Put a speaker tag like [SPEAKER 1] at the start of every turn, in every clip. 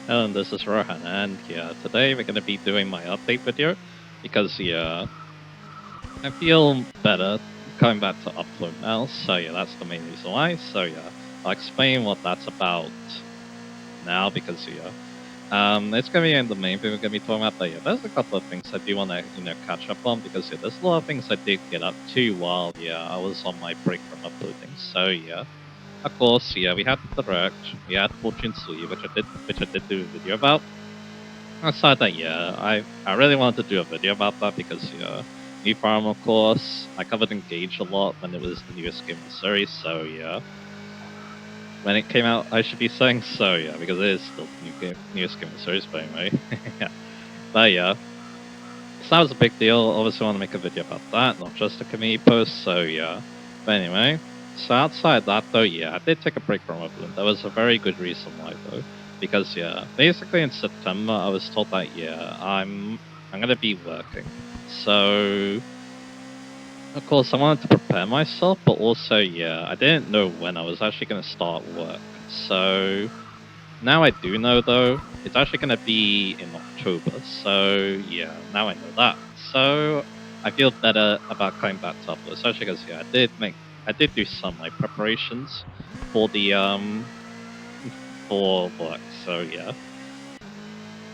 [SPEAKER 1] Hello, this is Rohan, and yeah, today we're gonna be doing my update video because yeah, I feel better coming back to upload now. So yeah, that's the main reason why. So yeah, I'll explain what that's about now because yeah, it's gonna be in the main thing we're gonna be talking about. But yeah, there's a couple of things I do want to catch up on because yeah, there's a lot of things I did get up to while I was on my break from uploading. So yeah. Of course, yeah, we had the Direct, we had Fortune Sleeve, which I did do a video about. Aside that, yeah, I really wanted to do a video about that because New Farm, of course, I covered Engage a lot when it was the newest game in the series. So yeah, when it came out, I should be saying so yeah, because it is still the newest game in the series. But anyway, yeah, but yeah, so that was a big deal. Obviously, I want to make a video about that, not just a community post. So yeah, but anyway, so outside that though, yeah, I did take a break from Upland. There was a very good reason why though, because yeah, basically in September I was told that yeah, I'm gonna be working. So of course I wanted to prepare myself, but also yeah, I didn't know when I was actually gonna start work. So now I do know though, it's actually going to be in October. So yeah, now I know that. So I feel better about coming back to upload, especially because yeah, I did do some like preparations for the for work. So yeah,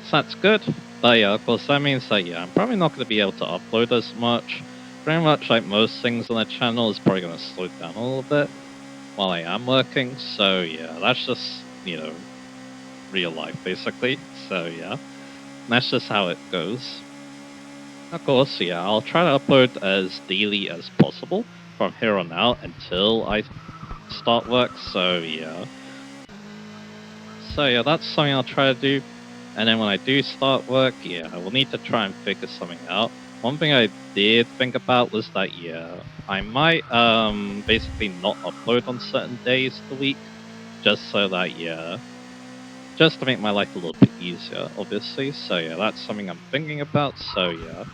[SPEAKER 1] so that's good. But yeah, of course that means that yeah, I'm probably not going to be able to upload as much. Pretty much like most things on the channel is probably going to slow down a little bit while I am working. So yeah, that's just real life basically. So yeah. That's just how it goes. Of course, yeah, I'll try to upload as daily as possible from here on out until I start work. So yeah. So yeah, that's something I'll try to do. And then when I do start work, yeah, I will need to try and figure something out. One thing I did think about was that yeah, I might basically not upload on certain days of the week, just so that yeah, just to make my life a little bit easier, obviously. So yeah, that's something I'm thinking about. So yeah.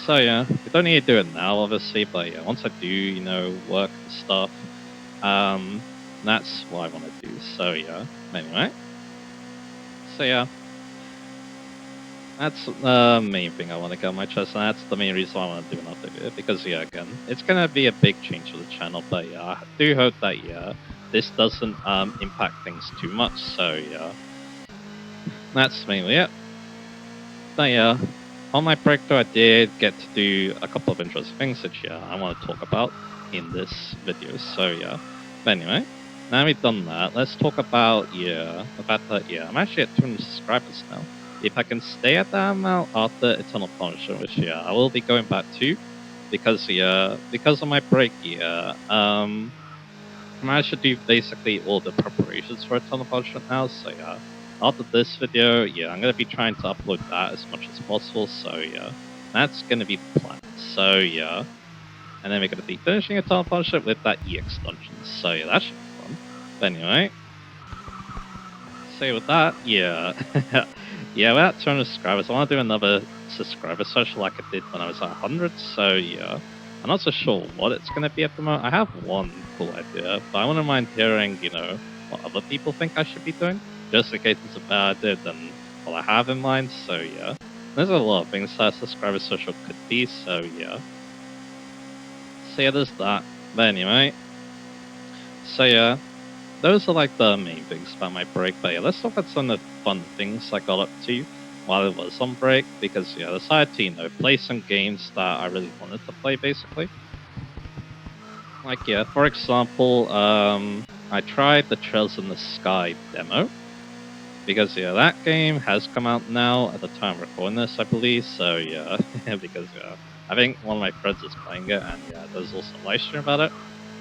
[SPEAKER 1] So yeah, we don't need to do it now, obviously, but yeah, once I do, work and stuff, that's what I want to do. So yeah, anyway, so yeah, that's the main thing I want to get on my chest, and that's the main reason I want to do an update video, because yeah, again, it's gonna be a big change for the channel, but yeah, I do hope that yeah, this doesn't impact things too much. So yeah, that's mainly it. But yeah, on my breakthrough, I did get to do a couple of interesting things which yeah, I want to talk about in this video. So yeah, but anyway, now we've done that, let's talk about yeah, the fact that yeah, I'm actually at 200 subscribers now. If I can stay at that amount after Eternal Punishment, which yeah, I will be going back to, because yeah, because of my break, yeah, I managed to do basically all the preparations for Eternal Punishment now. So yeah, after this video, yeah, I'm gonna be trying to upload that as much as possible. So yeah, that's gonna be the plan. So yeah, and then we're gonna be finishing Eternal Punishment with that EX dungeon. So yeah, that should be fun. But anyway, so with that, yeah, yeah, we're at 200 subscribers. I want to do another subscriber social like I did when I was at 100. So yeah, I'm not so sure what it's going to be at the moment. I have one cool idea, but I wouldn't mind hearing, what other people think I should be doing, just in case it's a bad idea than what I have in mind. So yeah, there's a lot of things that subscriber social could be. So yeah, there's that. But anyway, so yeah, those are like the main things about my break. But yeah, let's talk about some of the fun things I got up to while I was on break, because yeah, I decided to play some games that I really wanted to play basically. Like yeah, for example, I tried the Trails in the Sky demo, because yeah, that game has come out now at the time of recording this, I believe. So yeah, because yeah, I think one of my friends is playing it, and yeah, there's also a live stream about it.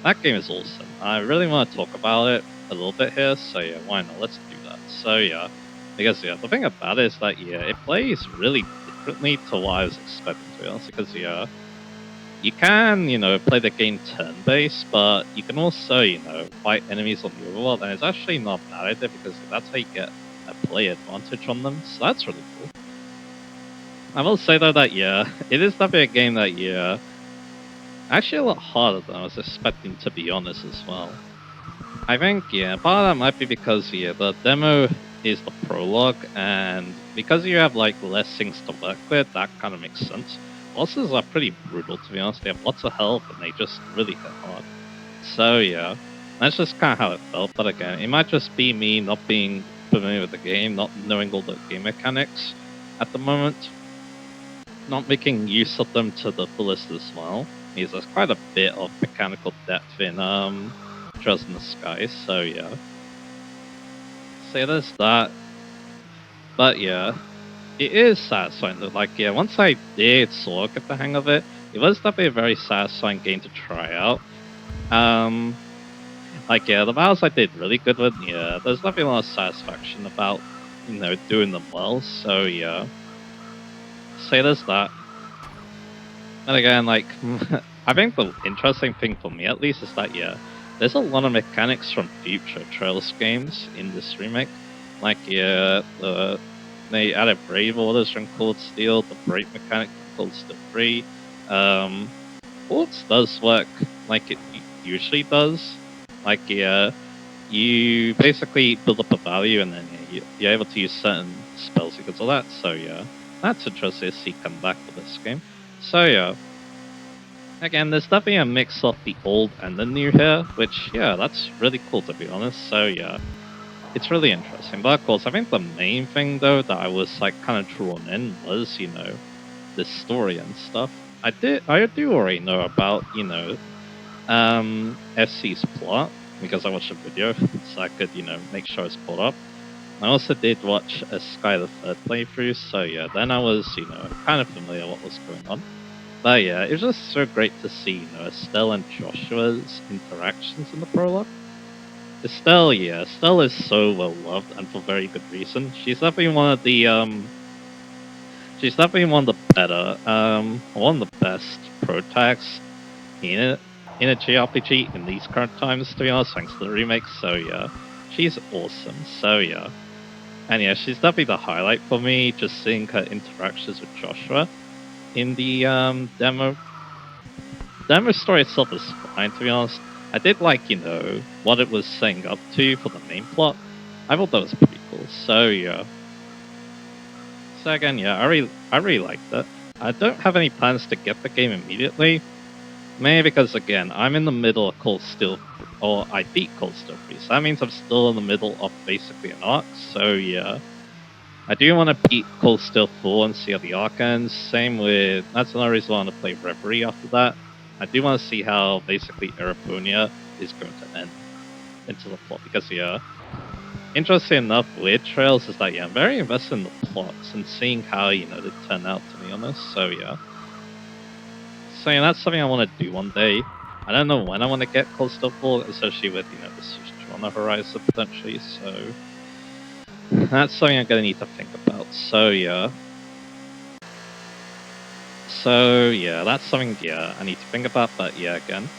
[SPEAKER 1] That game is awesome. I really want to talk about it a little bit here, so yeah, why not? Let's do that. So yeah, because yeah, the thing about it is that yeah, it plays really differently to what I was expecting, to be honest. Because yeah, you can play the game turn-based, but you can also fight enemies on the overworld, and it's actually not a bad idea because that's how you get a play advantage on them. So that's really cool. I will say though that yeah, it is definitely a game that yeah, actually a lot harder than I was expecting, to be honest as well. I think yeah, part of that might be because yeah, the demo is the prologue, and because you have like less things to work with, that kind of makes sense. Bosses are pretty brutal, to be honest. They have lots of health, and they just really hit hard. So yeah, that's just kind of how it felt. But again, it might just be me not being familiar with the game, not knowing all the game mechanics at the moment, not making use of them to the fullest as well. Because there's quite a bit of mechanical depth in Trails in the Sky. So yeah, say there's that. But yeah, it is satisfying. Like yeah, once I did sort of get the hang of it, it was definitely a very satisfying game to try out. Like yeah, the battles I did really good with. Yeah, there's definitely a lot of satisfaction about doing them well. So yeah, say there's that. And again, like I think the interesting thing for me at least is that yeah, there's a lot of mechanics from future Trails games in this remake. Like yeah, they added Brave Orders from Cold Steel, the Break mechanic from Cold Steel 3. Quartz does work like it usually does. Like yeah, you basically build up a value and then yeah, you're able to use certain spells because of that. So yeah, that's interesting to see come back for this game. So yeah, again, there's definitely a mix of the old and the new here, which yeah, that's really cool to be honest. So yeah, it's really interesting. But of course, I think the main thing though that I was like kind of drawn in was the story and stuff. I do already know about SC's plot because I watched a video, so I could make sure it's caught up. I also did watch a Sky the Third playthrough, so yeah, then I was kind of familiar what was going on. But yeah, it was just so great to see Estelle and Joshua's interactions in the prologue. Estelle, yeah, Estelle is so well loved and for very good reason. She's definitely one of the better, one of the best protags in a JRPG in these current times, to be honest, thanks to the remake. So yeah, she's awesome. So yeah, and yeah, she's definitely the highlight for me. Just seeing her interactions with Joshua in the demo. Demo story itself is fine, to be honest. I did like what it was setting up to for the main plot. I thought that was pretty cool. So yeah. So again, yeah, I really liked it. I don't have any plans to get the game immediately. Mainly because, again, I'm in the middle of Cold Steel, or I beat Cold Steel 3, so that means I'm still in the middle of basically an arc, so yeah. I do want to beat Cold Steel 4 and see how the arc ends. Same with, that's another reason I want to play Reverie after that. I do want to see how basically Erapunia is going to end into the plot, because yeah. Interesting enough with Trails is that, yeah, I'm very invested in the plots and seeing how, they turn out, to be honest, so yeah. So yeah, that's something I want to do one day. I don't know when I want to get Cold Steel 4, especially with, the Switch on the horizon potentially, so that's something I'm going to need to think about. So yeah. So yeah, that's something, yeah, I need to think about, but yeah, again,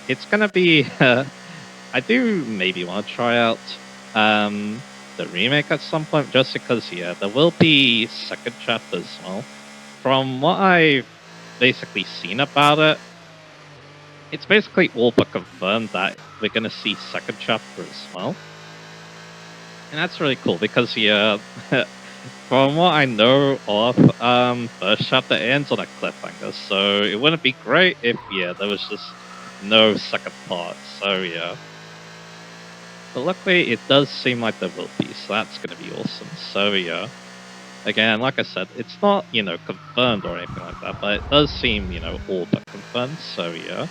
[SPEAKER 1] it's going to be, I do maybe want to try out the remake at some point, just because, yeah, there will be second chapters as well. From what I've basically seen about it, it's basically all but confirmed that we're going to see second chapter as well. And that's really cool because, yeah, from what I know of, first chapter ends on a cliffhanger, so it wouldn't be great if, yeah, there was just no second part, so yeah. But luckily, it does seem like there will be, so that's going to be awesome, so yeah. Again, like I said, it's not, confirmed or anything like that, but it does seem, all but confirmed, so yeah.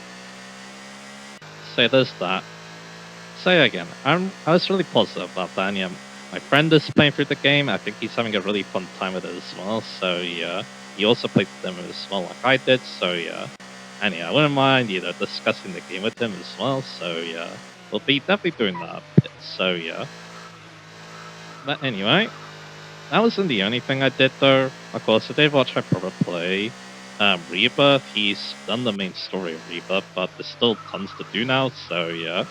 [SPEAKER 1] So there's that. So again, I was really positive about that, and yeah, my friend is playing through the game, I think he's having a really fun time with it as well, so yeah. He also played the demo as well like I did, so yeah. And yeah, I wouldn't mind, discussing the game with him as well, so yeah. We'll be definitely doing that a bit, so yeah. But anyway, that wasn't the only thing I did though. Of course, I did watch my brother play Rebirth. He's done the main story of Rebirth, but there's still tons to do now, so yeah.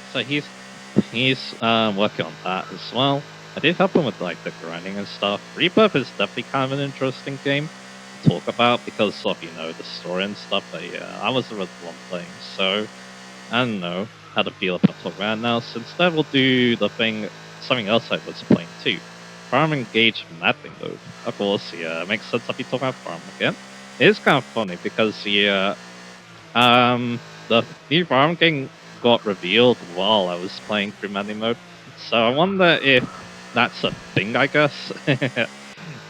[SPEAKER 1] So he's working on that as well. I did help him with like the grinding and stuff. Rebirth is definitely kind of an interesting game to talk about because of the story and stuff. But yeah, I was the one playing, so I don't know how to feel about talking about it now. So instead, we'll do the thing something else I was playing too. Farm Engage Madly mode. Of course, yeah, it makes sense if you talk about Farm again. It is kind of funny because the new Farm game got revealed while I was playing through Madly mode. So I wonder if that's a thing, I guess.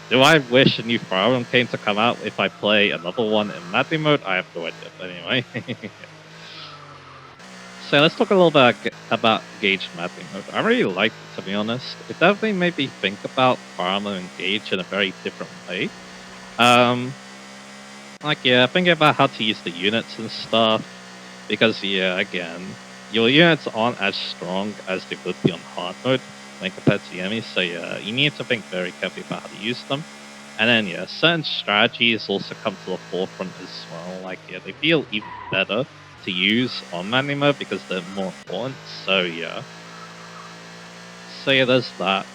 [SPEAKER 1] Do I wish a new Fire Emblem game to come out if I play another one in Madly mode? I have no idea, but anyway. So let's talk a little bit about Gage Madly mode. I really liked it, to be honest. It definitely made me think about Fire Emblem and Gage in a very different way. Thinking about how to use the units and stuff. Because, yeah, again, your units aren't as strong as they would be on hard mode when compared to the enemies, so yeah, you need to think very carefully about how to use them. And then, yeah, certain strategies also come to the forefront as well. Like, yeah, they feel even better to use on Madly mode because they're more important, so yeah. So yeah, there's that.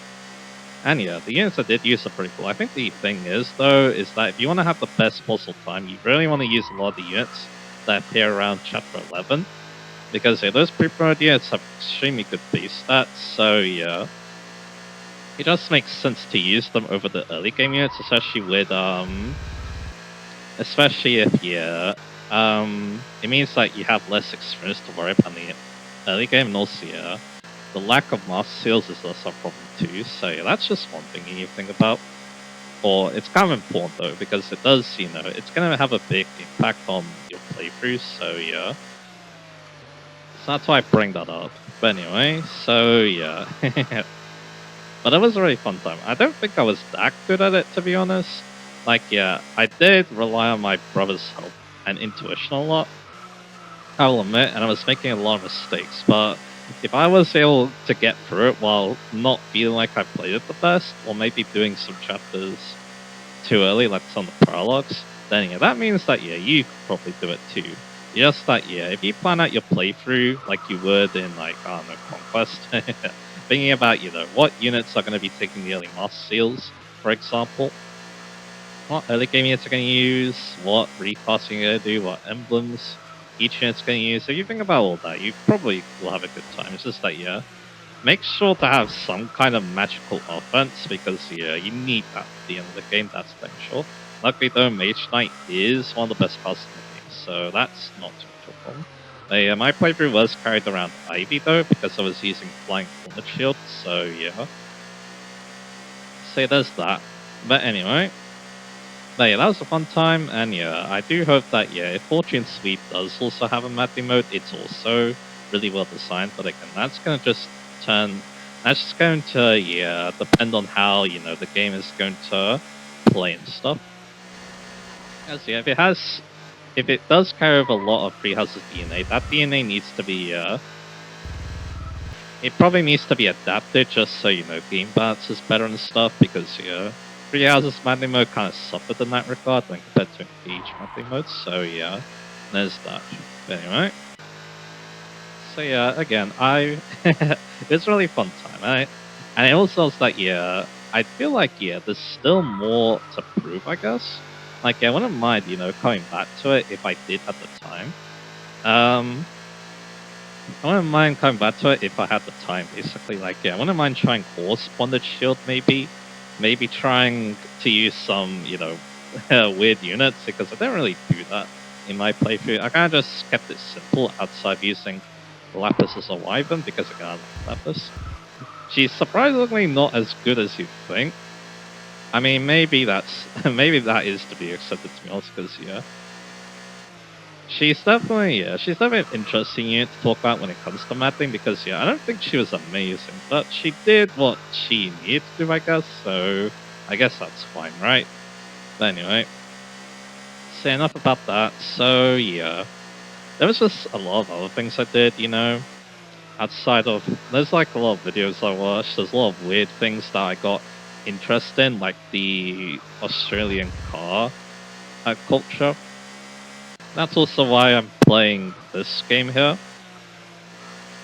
[SPEAKER 1] And yeah, the units I did use are pretty cool. I think the thing is, though, is that if you want to have the best possible time, you really want to use a lot of the units that appear around Chapter 11. Because yeah, those pre-promoted units have extremely good base stats, so yeah. It just makes sense to use them over the early game units, especially with, especially if, yeah, it means that you have less experience to worry about in the early game, and also, yeah, the lack of master seals is less a problem too, so yeah, that's just one thing you need to think about. Or, it's kind of important though, because it does, you know, it's gonna have a big impact on your playthroughs, so yeah. So that's why I bring that up. But anyway, so yeah. But it was a really fun time. I don't think I was that good at it, to be honest. Like, yeah, I did rely on my brother's help and intuition a lot, I'll admit, and I was making a lot of mistakes. But if I was able to get through it while not feeling like I played it the best, or maybe doing some chapters too early, like some of the prologues, then yeah, that means that, yeah, you could probably do it too. Just that, yeah, if you plan out your playthrough like you would in, like, I don't know, Conquest, thinking about, you know, what units are going to be taking the early master seals, for example, what early game units are going to use, what recasting you're going to do, what emblems each unit's going to use. If you think about all that, you probably will have a good time. It's just that, yeah, make sure to have some kind of magical offense, because, yeah, you need that at the end of the game, that's damn sure. Luckily though, Mage Knight is one of the best classes in the game, so that's not too much of a problem. My playthrough was carried around Ivy though, because I was using Flying Hornet Shield, so yeah. So there's that. But anyway, yeah, that was a fun time, and yeah, I do hope that, yeah, if Fortune Sweep does also have a Madly mode, it's also really well designed, but again, that's going to, yeah, depend on how, you know, the game is going to play and stuff. As yeah, if it does carry over a lot of Treehouse's DNA, that DNA needs to be, it probably needs to be adapted just so, you know, game balance is better and stuff, because, yeah, Treehouse's Madly mode kind of suffered in that regard when compared to Engage Madly mode, so yeah, there's that. But anyway. So yeah, again, it's a really fun time, right? And it also is like, yeah, I feel like, yeah, there's still more to prove, I guess. Like, yeah, I wouldn't mind, you know, coming back to it if I did at the time. I wouldn't mind coming back to it if I had the time, basically. Like, yeah, I wouldn't mind trying Horse Bonded Shield, maybe. Maybe trying to use some, you know, weird units, because I didn't really do that in my playthrough. I kind of just kept it simple outside of using Lapis as a wyvern, because again, I like Lapis. She's surprisingly not as good as you think. I mean, maybe that's maybe that is to be accepted, to be honest, because yeah, she's definitely an interesting unit to talk about when it comes to mapping, because yeah, I don't think she was amazing, but she did what she needed to do, I guess. So I guess that's fine, right? But anyway, say enough about that. So yeah, there was just a lot of other things I did, you know. Outside of, there's like a lot of videos I watched, there's a lot of weird things that I got interested in, like the Australian car culture. That's also why I'm playing this game here.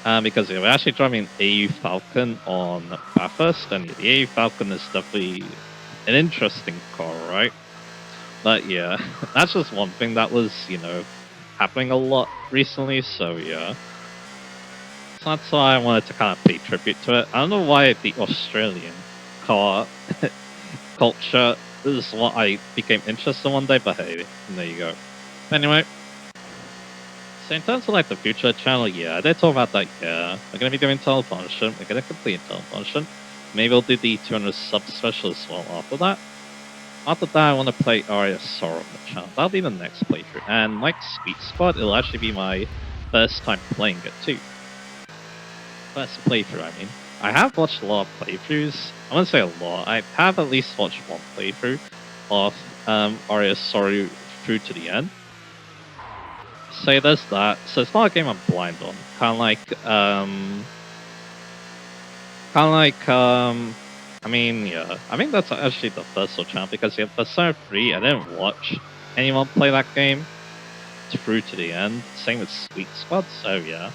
[SPEAKER 1] Because we're actually driving an AU Falcon on Bathurst, and the AU Falcon is definitely an interesting car, right? But yeah, that's just one thing that was, you know, happening a lot recently, so yeah. So that's why I wanted to kind of pay tribute to it. I don't know why the Australian car culture is what I became interested in one day, but hey, there you go. Anyway, so in terms of like the future channel, yeah, they talk about that, yeah. We're gonna be doing Telefunction, we're gonna complete Telefunction. Maybe we'll do the 200 sub special as well after that. After that, I want to play Aria Sorrow on the channel. That'll be the next playthrough. And like Sweet Spot, it'll actually be my first time playing it too. First playthrough, I mean. I have watched a lot of playthroughs. I wouldn't say a lot. I have at least watched one playthrough of Aria Sorrow through to the end. So there's that. So it's not a game I'm blind on. I mean, yeah. I think that's actually the first channel because yeah, Persona 3, I didn't watch anyone play that game through to the end. Same with Sweet Spot, so yeah.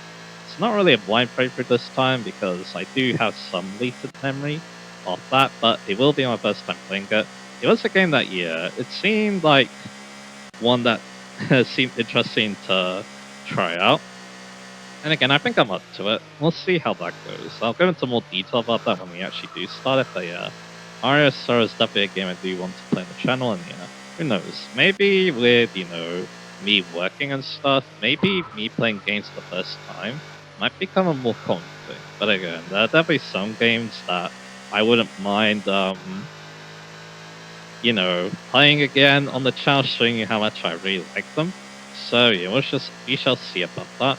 [SPEAKER 1] It's not really a blind playthrough this time because I do have some latent memory of that, but it will be my first time playing it. It was a game that, yeah, it seemed like one that seemed interesting to try out. And again, I think I'm up to it. We'll see how that goes. I'll go into more detail about that when we actually do start it, but yeah. Aria Sorrow is definitely a game I do want to play on the channel, and yeah, who knows? Maybe with, you know, me working and stuff, maybe me playing games for the first time might become a more common thing. But again, there are definitely some games that I wouldn't mind, you know, playing again on the channel, showing you how much I really like them. So yeah, we shall see about that.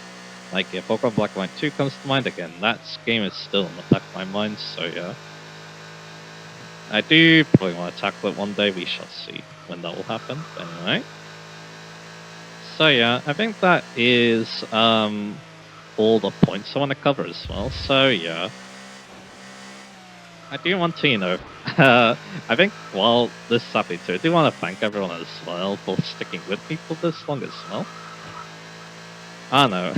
[SPEAKER 1] Like, yeah, Pokemon Black and White 2 comes to mind again. That game is still in the back of my mind, so yeah. I do probably want to tackle it one day. We shall see when that will happen. But anyway. So yeah, I think that is all the points I want to cover as well. So yeah. I do want to, you know, I think while this is happening too, I do want to thank everyone as well for sticking with me for this long as well. I don't know.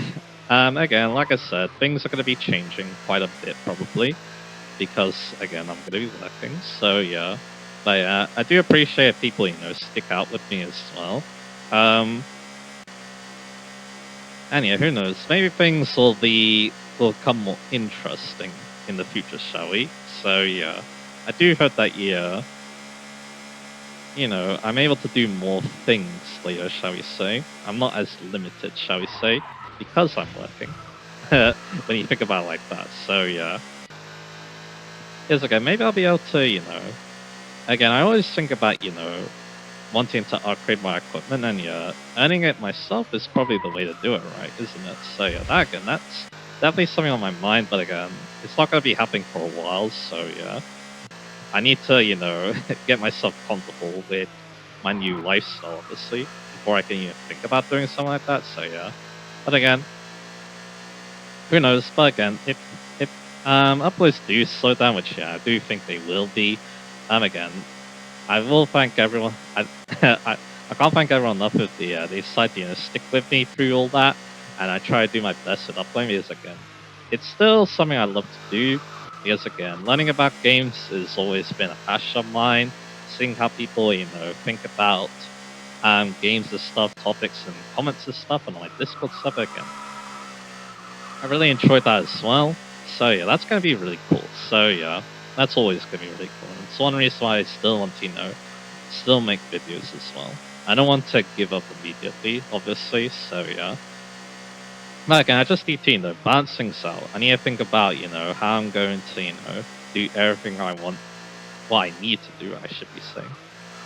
[SPEAKER 1] Again, like I said, things are going to be changing quite a bit probably, because again, I'm going to be working. So yeah, but yeah, I do appreciate people, you know, stick out with me as well. And yeah, who knows? Maybe things will become more interesting in the future, shall we? So yeah, I do hope that yeah, you know, I'm able to do more things later, shall we say? I'm not as limited, shall we say, because I'm working. When you think about it like that, so yeah. It's okay, maybe I'll be able to, you know... Again, I always think about, you know, wanting to upgrade my equipment, and yeah, earning it myself is probably the way to do it, right? Isn't it? So yeah, that again, that's definitely something on my mind, but again, it's not going to be happening for a while, so yeah. I need to, you know, get myself comfortable with my new lifestyle, obviously, before I can even think about doing something like that, so yeah. But again, who knows? But again, if uploads do slow down, which yeah, I do think they will be, again, I will thank everyone. I can't thank everyone enough if they decide to, you know, stick with me through all that, and I try to do my best with uploading because again, it's still something I love to do. Because again, learning about games has always been a passion of mine. Seeing how people, you know, think about games and stuff, topics and comments and stuff, and like Discord stuff again. I really enjoyed that as well. So yeah, that's gonna be really cool. So yeah, that's always gonna be really cool. And it's one reason why I still want to, you know, still make videos as well. I don't want to give up immediately, obviously. So yeah. But again, I just need to, you know, balance things out. I need to think about, you know, how I'm going to, you know, do everything I want, what I need to do, I should be saying.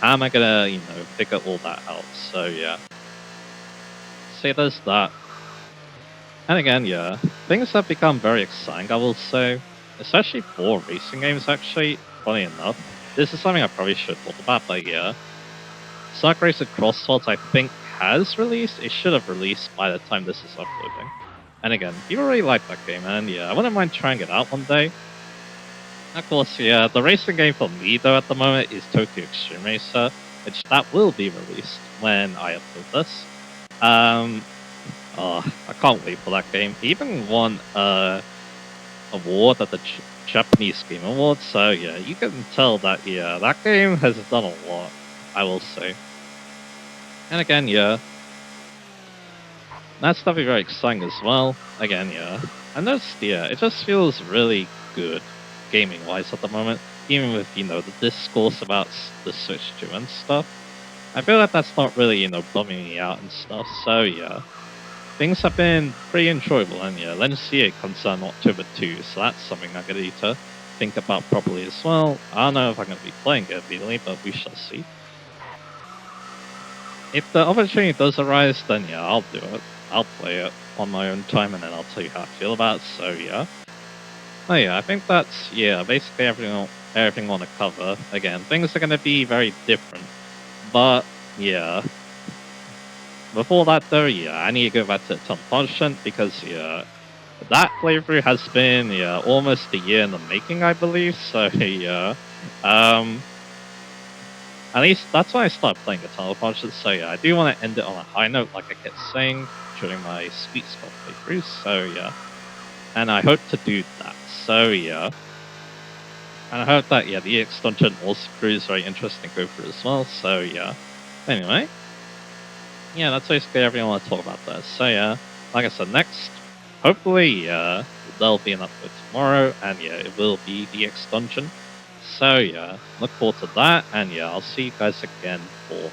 [SPEAKER 1] How am I gonna, you know, figure all that out? So yeah. So there's that. And again, yeah, things have become very exciting, I will say. Especially for racing games, actually, funny enough. This is something I probably should talk about, but yeah. Sonic Racing Crossworlds, I think, has released. It should have released by the time this is uploading. And again, people really like that game, and yeah, I wouldn't mind trying it out one day. Of course, yeah, the racing game for me, though, at the moment is Tokyo Extreme Racer, which that will be released when I upload this. Oh, I can't wait for that game. It even won an award at the Japanese Game Awards, so yeah, you can tell that, yeah, that game has done a lot, I will say. And again, yeah, that's definitely very exciting as well. Again, yeah, And yeah, it just feels really good gaming wise at the moment. Even with, the discourse about the Switch 2 and stuff. I feel like that's not really, bumming me out and stuff. So yeah, things have been pretty enjoyable. And yeah, Legacy comes out in October 2, so that's something I'm going to need to think about properly as well. I don't know if I'm going to be playing it immediately, but we shall see. If the opportunity does arise, then yeah, I'll do it. I'll play it on my own time, and then I'll tell you how I feel about it. So yeah. Oh yeah, I think that's basically everything I want to cover. Again, things are going to be very different, but yeah. Before that though, yeah, I need to go back to Tom Punishment because that playthrough has been almost a year in the making, I believe. So yeah, um, at least that's why I started playing Eternal Punishment. So yeah, I do want to end it on a high note, like I kept saying during my Sweet Spot playthroughs. So yeah, and I hope to do that. So yeah. And I hope that, the EX Dungeon also proves very interesting to go through as well. So, yeah. Anyway, yeah, that's basically everything I want to talk about there. So, yeah, like I said, next, hopefully, there'll be an upload tomorrow, and yeah, it will be the EX Dungeon. So, yeah, look forward to that, and yeah, I'll see you guys again for